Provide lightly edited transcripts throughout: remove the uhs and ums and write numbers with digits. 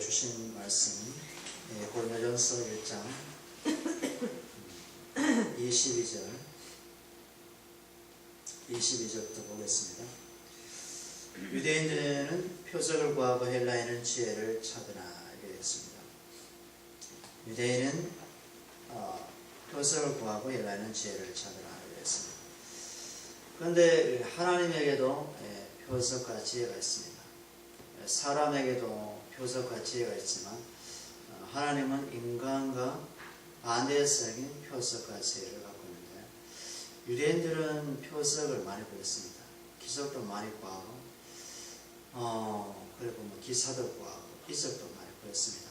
주신 말씀은 고린도전서 1장 22절부터 보겠습니다. 유대인들은 표적을 구하고 헬라인은 지혜를 찾으나 이렇게 했습니다. 유대인은 표적을 구하고 헬라인은 지혜를 찾으나 이렇게 했습니다. 그런데 하나님에게도 표적과 지혜가 있습니다. 사람에게도 표적과 지혜가 있지만 하나님은 인간과 반대적인 표적과 지혜를 갖고 있는데 유대인들은 표적을 많이 구했습니다. 기적도 많이 구하고 그리고 기사도 구하고 이적도 많이 구했습니다.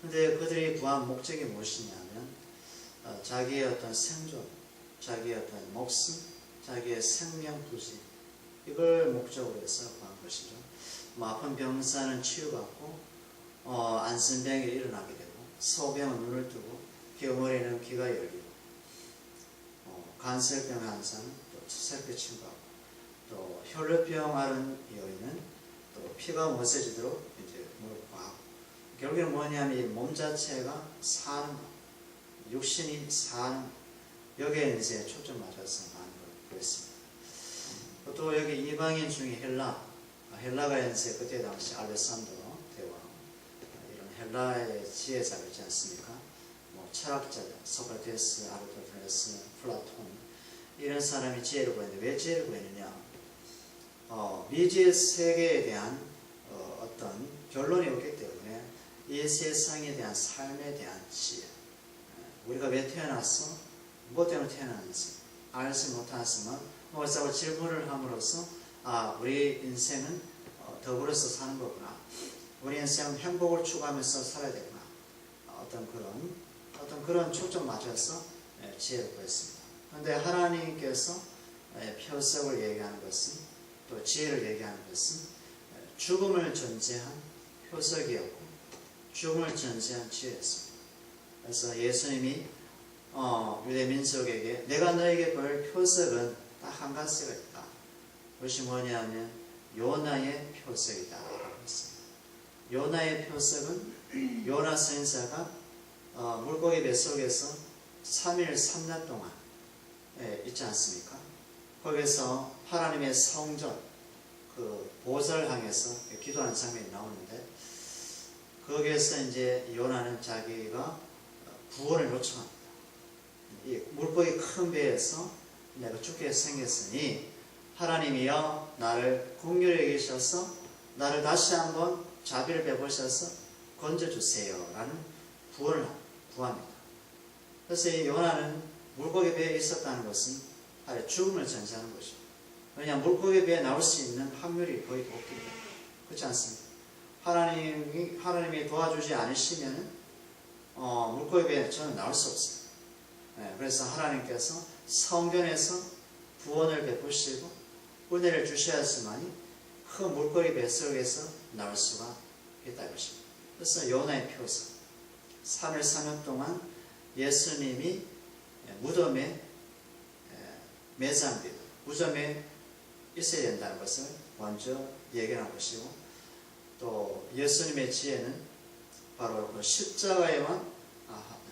그런데 그들이 구한 목적이 무엇이냐면 자기의 어떤 생존, 자기의 어떤 목숨, 자기의 생명 부지 이걸 목적으로 해서 구한 것이죠. 아픈 병사는 치유받고 안선병이 일어나게 되고 소병은 눈을 뜨고 병원에는 귀가 열리고 간설병 환자는 또 새벽 침구하고 또 혈류병 앓은 여인은 또 피가 멎어지도록 이제 뭘 구하고 결국에는 뭐냐면 이 몸 자체가 사는 것, 육신이 사는 것, 여기에 이제 초점 맞춰서 많은 걸 구했습니다. 또 여기 이방인 중에 헬라가 이제 그때 당시 알렉산더 대왕 이런 헬라의 지혜자가 있지 않습니까? 철학자들, 소크라테스, 아리스토텔레스, 플라톤 이런 사람이 지혜를 구했는데 왜 지혜를 구했느냐? 미지의 세계에 대한 어떤 결론이 없기 때문에 이 세상에 대한 삶에 대한 지혜, 우리가 왜 태어났어? 뭐 때문에 태어났는지 알지 못했으면 그래서 질문을 함으로써 우리 인생은 더불어서 사는 거구나. 우리 인생은 행복을 추구하면서 살아야 되구나. 어떤 그런 초점 맞춰서 지혜를 구했습니다. 그런데 하나님께서 표적을 얘기하는 것은 또 지혜를 얘기하는 것은 죽음을 전제한 표적이었고 죽음을 전제한 지혜였습니다. 그래서 예수님이 유대 민족에게 내가 너에게 볼 표적은 딱 한 가지가 있다. 그것이 뭐냐면 요나의 표적이다 라고 했습니다. 요나의 표적은 요나 선지자가 물고기 뱃속에서 3일 3날 동안 있지 않습니까? 거기서 하나님의 성전 그 보좌를 향해서 기도하는 장면이 나오는데 거기에서 이제 요나는 자기가 구원을 요청합니다. 이 물고기 큰 배에서 내가 죽게 생겼으니 하나님이여 나를 긍휼히 여기셔서 나를 다시 한번 자비를 베푸셔서 건져주세요 라는 구원을 구합니다. 그래서 이 요나는 물고기 배에 있었다는 것은 죽음을 전제하는 것이죠. 왜냐하면 물고기 배에 나올 수 있는 확률이 거의 없기 때문에. 그렇지 않습니까? 하나님이 도와주지 않으시면 물고기 배에 저는 나올 수 없어요. 그래서 하나님께서 성전에서 구원을 베푸시고 은혜를 주셔야지만이 큰 물고기 뱃속에서 나올 수가 있다 이것입니다. 그래서 요나의 표적 3일 3년 동안 예수님이 무덤에 매장되고 무덤에 있어야 된다는 것을 먼저 얘기한 것이고 또 예수님의 지혜는 바로 그 십자가에만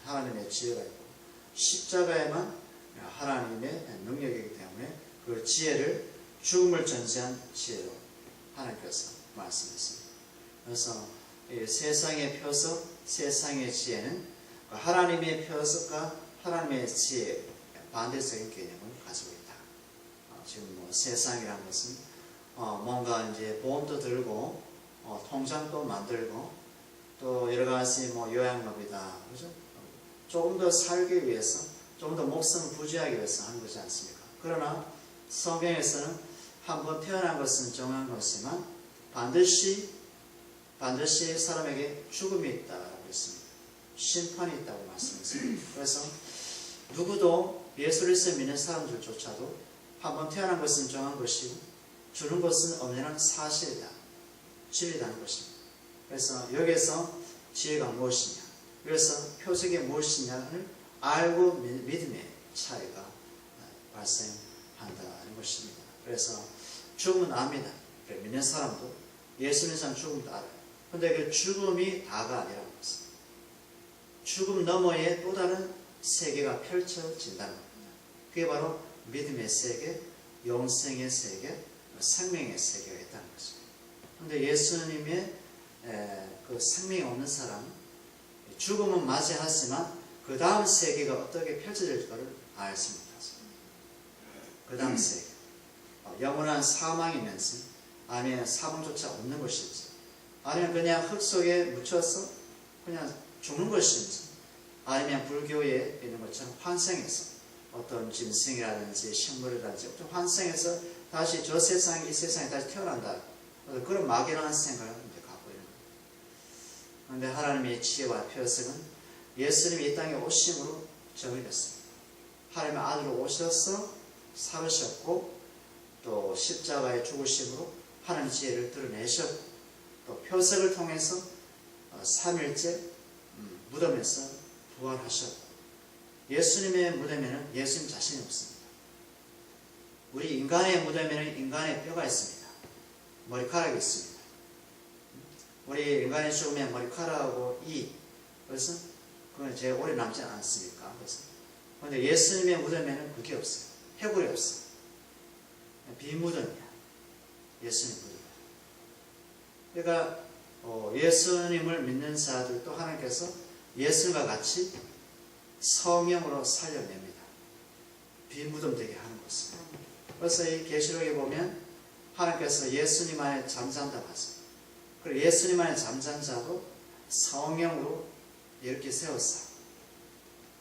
하나님의 지혜가 있고 십자가에만 하나님의 능력이기 때문에 그 지혜를 죽음을 전제한 지혜로 하나님께서 말씀했습니다. 그래서 이 세상의 표적, 세상의 지혜는 하나님의 표적과 하나님의 지혜 반대적인 개념을 가지고 있다. 지금 세상이라는 것은 뭔가 이제 보험도 들고 통장도 만들고 또 여러 가지 요양업이다, 그죠? 조금 더 살기 위해서, 좀 더 목숨을 부지하기 위해서 하는 것이 않습니까? 그러나 성경에서는 한번 태어난 것은 정한 것이지만 반드시 사람에게 죽음이 있다고 했습니다. 심판이 있다고 말씀했습니다. 그래서 누구도 예수를 믿는 사람들조차도 한번 태어난 것은 정한 것이고 주는 것은 엄연한 사실이다, 진리라는 것입니다. 그래서 여기에서 지혜가 무엇이냐, 그래서 표적이 무엇이냐를 알고 믿음의 차이가 발생한다는 것입니다. 그래서 죽음은 압니다. 믿는 사람도 예수 믿는 사람 죽음도 알아요. 근데 그 죽음이 다가 아니라는 것입니다. 죽음 너머에 또 다른 세계가 펼쳐진다는 겁니다. 그게 바로 믿음의 세계, 영생의 세계, 생명의 세계가 있다는 것입니다. 그런데 예수님의 그 생명이 없는 사람은 죽음은 맞이하지만 그 다음 세계가 어떻게 펼쳐질지를 알지 못하죠. 그 다음 세계, 영원한 사망이면서 아니면 사망조차 없는 것인지, 아니면 그냥 흙 속에 묻혀서 그냥 죽는 것인지, 아니면 불교에 있는 것처럼 환생해서 어떤 짐승이라든지 식물이라든지 어떤 환생해서 다시 저 세상에 이 세상에 다시 태어난다, 그런 막연한 생각을 갖고 있는 거예요. 그런데 하나님의 지혜와 표석은 예수님이 이 땅에 오심으로 정의됐습니다. 하나님의 아들로 오셔서 살으셨고 또 십자가의 죽으심으로 하나님의 지혜를 드러내셨고 또 표석을 통해서 3일째 무덤에서 부활하셨고, 예수님의 무덤에는 예수님 자신이 없습니다. 우리 인간의 무덤에는 인간의 뼈가 있습니다. 머리카락이 있습니다. 우리 인간의 죽음에 머리카락하고 그래서 그건 제일 오래 남지 않습니까? 그런데 예수님의 무덤에는 그게 없어요. 해골이 없어요. 비무덤이야. 예수님 무덤. 그러니까 예수님을 믿는 자들도 하나님께서 예수님과 같이 성령으로 살려냅니다. 비무덤 되게 하는 것입니다. 그래서 이 계시록에 보면 하나님께서 예수님 안에 잠잔다 하죠. 그리고 예수님 안에 잠잔 자도 성령으로 이렇게 세웠어.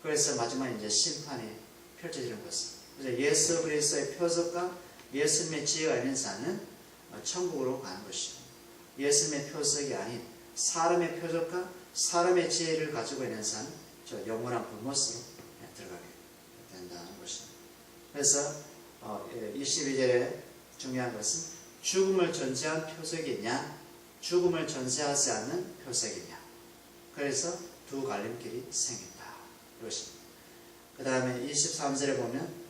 그래서 마지막에 이제 심판이 펼쳐지는 것입니다. 그래서 예수 그리스도의 표적과 예수님의 지혜가 있는 자는 천국으로 가는 것이고, 예수님의 표적이 아닌 사람의 표적과 사람의 지혜를 가지고 있는 자는 저 영원한 불못으로 들어가게 된다는 것입니다. 그래서 22절에 중요한 것은 죽음을 전제한 표적이냐, 죽음을 전제하지 않는 표적이냐. 그래서 두 갈림길이 생긴다. 이것입니다. 그 다음에 23절에 보면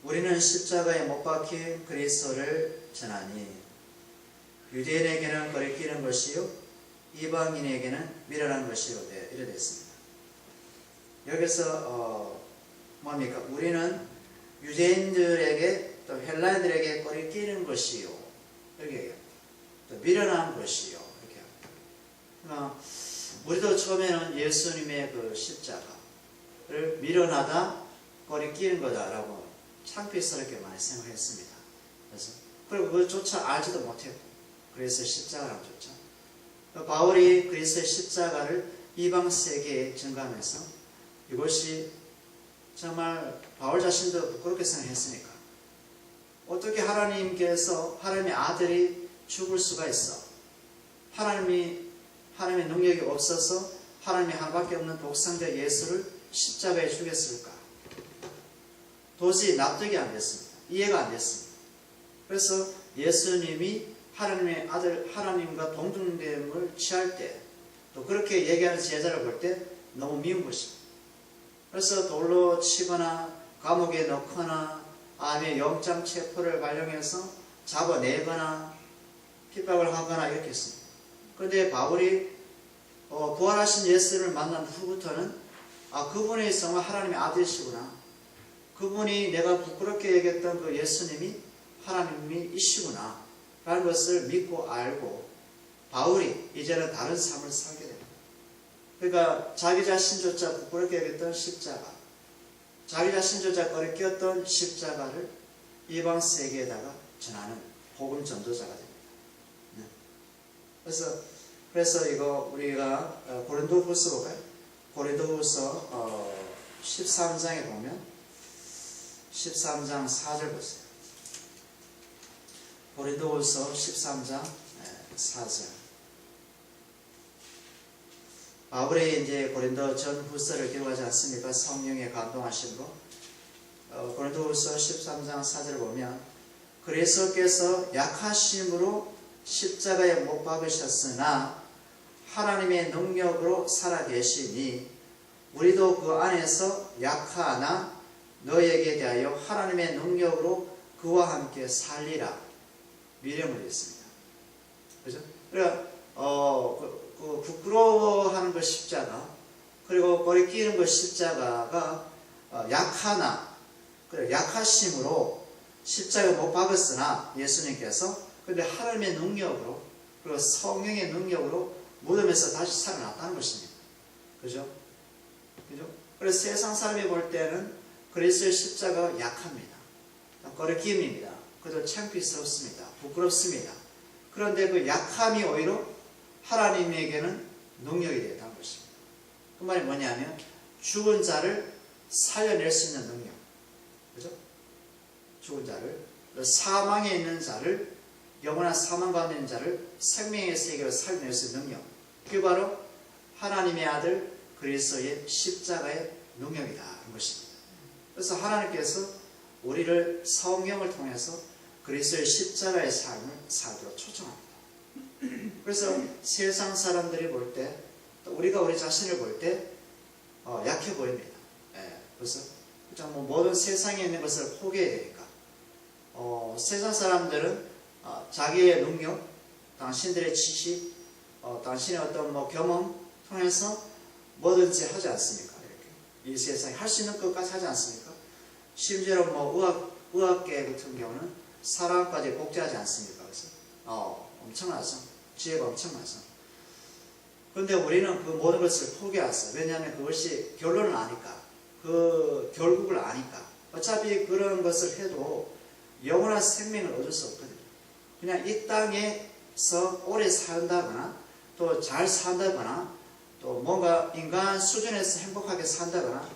우리는 십자가에 못 박힌 그리스도를 전하니 유대인에게는 거리끼는 것이요 이방인에게는 미련한 것이로되 이래 됐습니다. 여기서 뭡니까? 우리는 유대인들에게 또 헬라인들에게 거리끼는 것이요, 이렇게 또 미련한 것이요, 이렇게 합니다. 우리도 처음에는 예수님의 그 십자가를 미련하다, 거리끼는 거다라고 창피스럽게 많이 생각했습니다. 그리고 그것조차 알지도 못했고, 그래서 십자가라고 줬죠. 바울이 그리스도의 십자가를 이방 세계에 증가하면서 이것이 정말 바울 자신도 부끄럽게 생각했으니까, 어떻게 하나님께서 하나님의 아들이 죽을 수가 있어? 하나님의 능력이 없어서 하나님이 하나밖에 없는 독생자 예수를 십자가에 죽였을까? 도저히 납득이 안 됐습니다. 이해가 안 됐습니다. 그래서 예수님이 하나님의 아들 하나님과 동등됨을 취할 때, 또 그렇게 얘기하는 제자를 볼 때 너무 미운 것입니다. 그래서 돌로 치거나 감옥에 넣거나 아니면 영장 체포를 발령해서 잡아내거나 핍박을 하거나 이렇게 했습니다. 그런데 바울이 부활하신 예수를 만난 후부터는 그분이 정말 하나님의 아들이시구나, 그분이 내가 부끄럽게 얘기했던 그 예수님이 하나님이시구나 라는 것을 믿고 알고 바울이 이제는 다른 삶을 살게 됩니다. 그러니까 자기 자신조차 부끄럽게 얘기했던 십자가, 자기 자신조차 거리끼었던 십자가를 이방 세계에다가 전하는 복음 전도자가 됩니다. 그래서 이거 우리가 고린도후서 볼까요? 고린도후서 13장에 보면 13장 4절 보세요. 고린도후서 13장 4절. 바울이 이제 고린도 전후서를 기록하지 않습니까? 성령의 감동하심으로. 고린도후서 13장 4절을 보면 그리스도께서 약하심으로 십자가에 못 박으셨으나 하나님의 능력으로 살아계시니 우리도 그 안에서 약하나 너에게 대하여 하나님의 능력으로 그와 함께 살리라. 미령을 했습니다. 그죠? 그러니까 그 부끄러워하는 것 십자가, 그리고 꼬리 끼는 것 십자가가 약하나, 그리고 약하심으로 십자가 못 박았으나 예수님께서 근데 하나님의 능력으로, 그리고 성령의 능력으로 무덤에서 다시 살아났다는 것입니다. 그죠? 그죠? 그래서 세상 사람이 볼 때는 그리스도의 십자가가 약합니다. 거리낌입니다. 그래도 창피스럽습니다. 부끄럽습니다. 그런데 그 약함이 오히려 하나님에게는 능력이 되었다는 것입니다. 그 말이 뭐냐면 죽은 자를 살려낼 수 있는 능력. 그죠? 죽은 자를, 사망에 있는 자를, 영원한 사망 가운데 있는 자를 생명의 세계로 살려낼 수 있는 능력. 그게 바로 하나님의 아들 그리스도의 십자가의 능력이다 하는 것입니다. 그래서 하나님께서 우리를 성령을 통해서 그리스도의 십자가의 삶을 살도록 초청합니다. 그래서 세상 사람들이 볼 때, 또 우리가 우리 자신을 볼 때 약해 보입니다. 그래서 모든 세상에 있는 것을 포기해야 되니까. 세상 사람들은 자기의 능력, 당신들의 지식, 당신의 어떤 경험 통해서 뭐든지 하지 않습니까? 이렇게 이 세상에 할 수 있는 것까지 하지 않습니까? 심지어 의학계 같은 경우는 사람까지 복제하지 않습니까? 그래서 엄청나죠. 지혜가 엄청나죠. 그런데 우리는 그 모든 것을 포기했어요. 왜냐하면 그것이 결론을 아니까, 그 결국을 아니까. 어차피 그런 것을 해도 영원한 생명을 얻을 수 없거든요. 그냥 이 땅에서 오래 산다거나 또 잘 산다거나 또 뭔가 인간 수준에서 행복하게 산다거나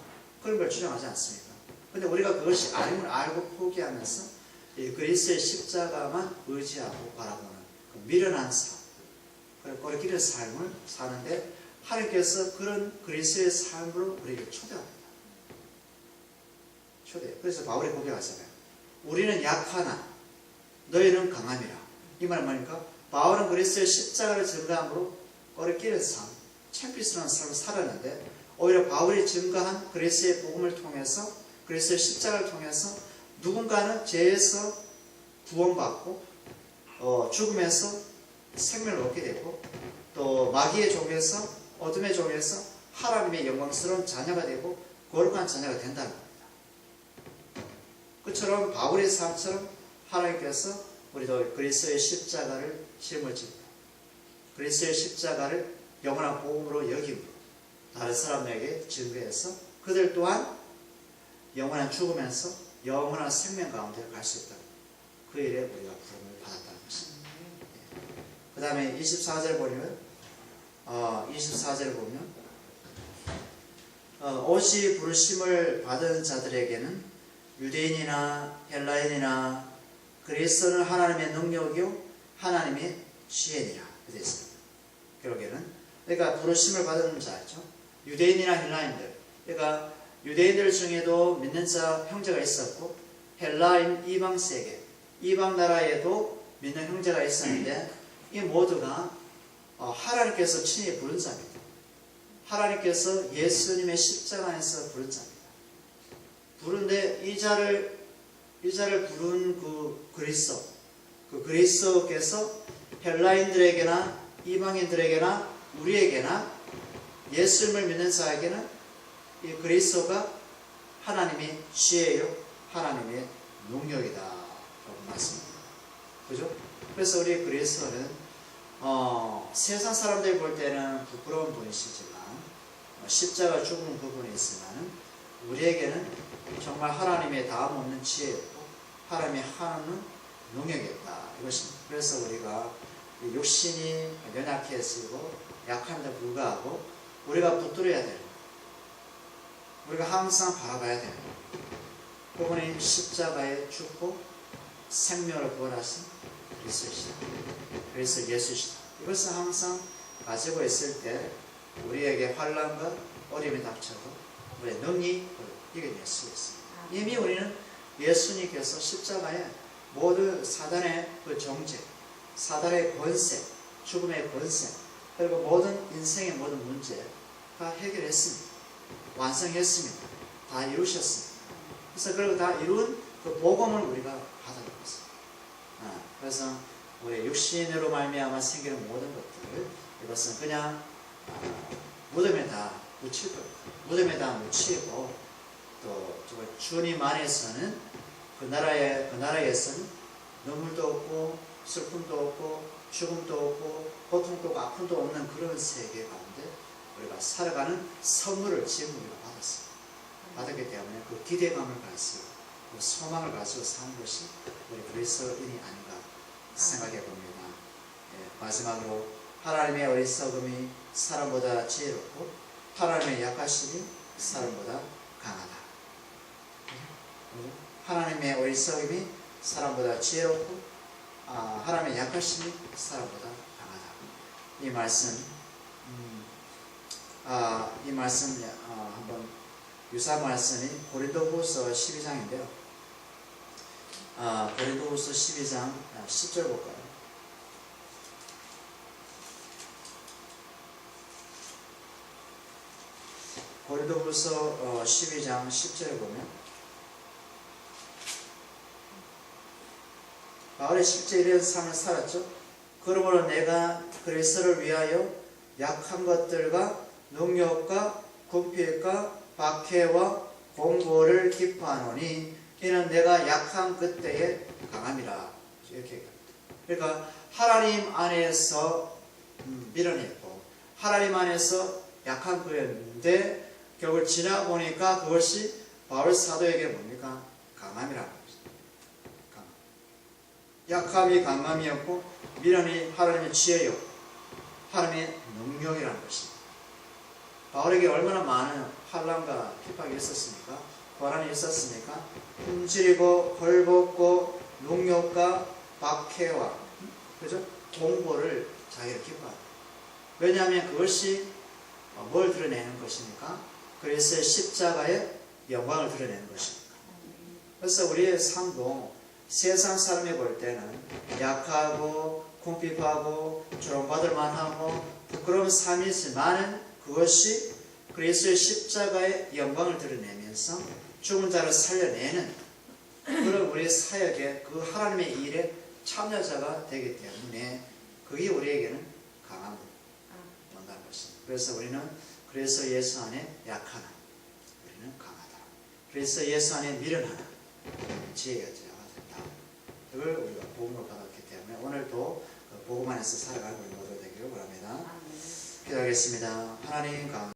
그런 걸 주장하지 않습니까? 근데 우리가 그것이 아님을 알고 포기하면서 이 그리스도의 십자가만 의지하고 바라보는 그 미련한 삶, 꼬리 끼는 삶을 사는데 하나님께서 그런 그리스도의 삶으로 우리를 초대합니다. 그래서 바울이 고백하잖아요. 우리는 약하나 너희는 강함이라. 이 말은 뭐니까? 바울은 그리스도의 십자가를 증거함으로 꼬리 끼는 삶, 창피스러운 삶을 살았는데 오히려 바울이 증거한 그리스도의 복음을 통해서, 그리스도의 십자가를 통해서 누군가는 죄에서 구원받고 죽음에서 생명을 얻게 되고 또 마귀의 종에서, 어둠의 종에서 하나님의 영광스러운 자녀가 되고 거룩한 자녀가 된다는 겁니다. 그처럼 바울의 삶처럼 하나님께서 우리도 그리스도의 십자가를 짊어지고 그리스도의 십자가를 영원한 복음으로 여김으로 다른 사람에게 증거해서 그들 또한 영원한 죽으면서 영원한 생명 가운데 갈 수 있다. 그 일에 우리가 부름을 받았다는 것입니다. 그 다음에 24절 보면 24절 보면 오직 부르심을 받은 자들에게는 유대인이나 헬라인이나 그리스도는 하나님의 능력이요 하나님의 지혜니라. 그렇게 있습니다. 결국에는 그러니까 부르심을 받은 자죠. 유대인이나 헬라인들. 그러니까 유대인들 중에도 믿는 자 형제가 있었고 헬라인 이방 세계, 이방 나라에도 믿는 형제가 있었는데 이 모두가 하나님께서 친히 부른 자입니다. 하나님께서 예수님의 십자가에서 부른 자입니다. 부른데 이 자를 부른 그 그리스도께서 헬라인들에게나 이방인들에게나 우리에게나 예수님을 믿는 자에게는 이 그리스도가 하나님의 지혜요 하나님의 능력이다 라고 말씀합니다. 그죠? 그래서 우리 그리스도는 세상 사람들이 볼 때는 부끄러운 분이시지만 십자가 죽은 부분이 있지만 우리에게는 정말 하나님의 다음 없는 지혜였고 하나님의 하나는 능력이었다 이것입니다. 그래서 우리가 육신이 연약해지고 약함에도 불구하고 우리가 붙들어야 되는, 우리가 항상 바라봐야 되는 그분이 십자가에 죽고 생명을 구원하신 그리스도시다. 그리스도 예수시다. 이것을 항상 가지고 있을 때 우리에게 환난과 어려움이 닥쳐도 우리의 능히 이겨낼 수 있습니다. 이미 우리는 예수님께서 십자가에 모든 사단의 그 정죄, 사단의 권세, 죽음의 권세, 그리고 모든 인생의 모든 문제 다 해결했습니다. 완성했습니다. 다 이루셨습니다. 그래서 그걸 다 이룬 그 복음을 우리가 받아들였습니다. 그래서 우리 육신으로 말미암아 생기는 모든 것들, 이것은 그냥 무덤에다 묻힐 겁니다. 무덤에다 묻히고 또 주님 안에서는 그 나라에서는 눈물도 없고 슬픔도 없고 죽음도 없고 고통도 없고 아픔도 없는 그런 세계 가운데 우리가 살아가는 선물을 지금 우리가 받았습니다. 받았기 때문에 그 기대감을 가지고 그 소망을 가지고 사는 것이 우리 그리스도인이 아닌가 생각해 봅니다. 예, 마지막으로 하나님의 어리석음이 사람보다 지혜롭고 하나님의 약하심이 사람보다 강하다. 하나님의 어리석음이 사람보다 지혜롭고 하나님의 약하심이 사람보다 강하다. 이 말씀 한번 유사 말씀이 고린도후서 12장인데요. 고린도후서 12장 10절 볼까요? 고린도후서 12장 10절에 보면 바울의 실제 이런 삶을 살았죠. 그러므로 내가 그리스도를 위하여 약한 것들과 능욕과 궁핍과 박해와 공고를 기뻐하노니 이는 내가 약한 그때에 강함이라. 이렇게 얘기합니다. 그러니까 하나님 안에서 밀어냈고 하나님 안에서 약한 거였는데 결국 지나 보니까 그것이 바울 사도에게 뭡니까? 강함이라는 것입니다. 약함이 강함이었고 미련이 하나님의 지혜였고 하나님의 능력이라는 것입니다. 바울에게 얼마나 많은 환난과 핍박이 있었습니까? 고난이 있었습니까? 흠질이고 벌벗고 능욕과 박해와 그죠? 공고를 자기를 기뻐한다. 왜냐하면 그것이 뭘 드러내는 것입니까? 그리스도의 십자가의 영광을 드러내는 것입니다. 그래서 우리의 삶도 세상 사람이 볼 때는 약하고 궁핍하고 조롱받을 만하고 부끄러운 삶이지만 그것이 그리스도의 십자가의 영광을 드러내면서 죽은 자를 살려내는 그런 우리의 사역에 그 하나님의 일에 참여자가 되기 때문에 그게 우리에게는 강함을 본다는 것입니다. 그래서 우리는 그리스도 예수 안에 약하나 우리는 강하다. 그리스도 예수 안에 미련하나 지혜가 된다. 그걸 우리가 복음을 받았기 때문에 오늘도 그 복음 안에서 살아가는 우리 모두 되기를 바랍니다. 기도하겠습니다. 하나님 가운데